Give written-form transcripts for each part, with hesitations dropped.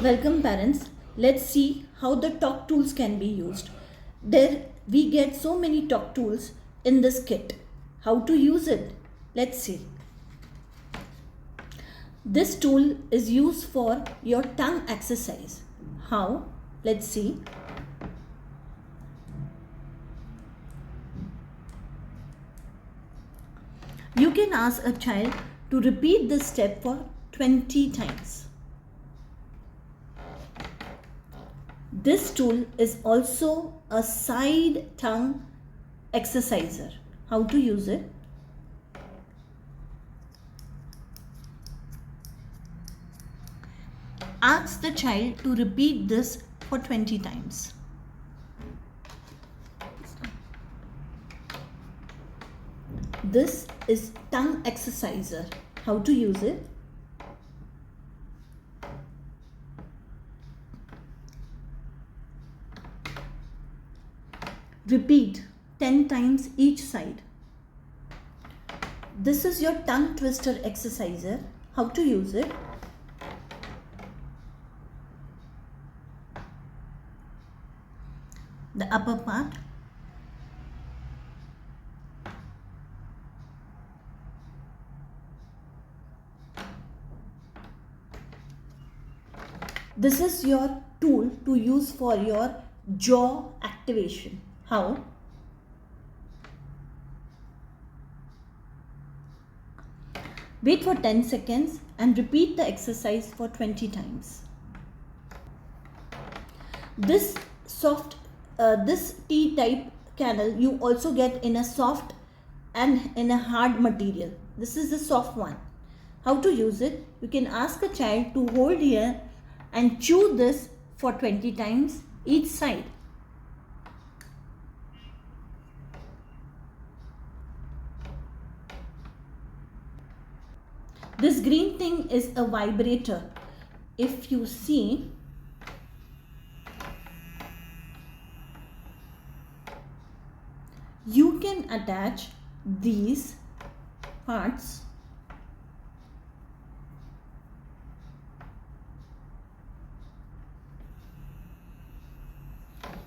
Welcome parents. Let's see how the talk tools can be used. There we get so many talk tools in this kit. How to use it? Let's see. This tool is used for your tongue exercise. How? Let's see. You can ask a child to repeat this step for 20 times. This tool is also a side tongue exerciser. How to use it? Ask the child to repeat this for 20 times. This is tongue exerciser. How to use it? Repeat 10 times each side. This is your tongue twister exerciser. How to use it? The upper part. This is your tool to use for your jaw activation. How? Wait for 10 seconds and repeat the exercise for 20 times. This T-type canal you also get in a soft and in a hard material. This is the soft one. How to use it? You can ask a child to hold here and chew this for 20 times each side. This green thing is a vibrator. If you see, you can attach these parts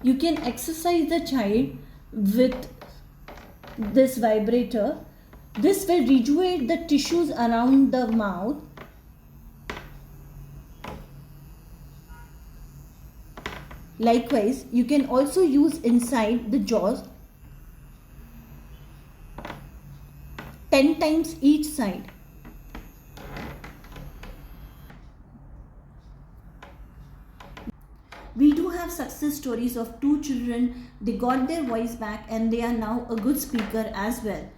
you can exercise the child with this vibrator. This will rejuvenate the tissues around the mouth. Likewise, you can also use inside the jaws 10 times each side. We do have success stories of two children. They got their voice back and they are now a good speaker as well.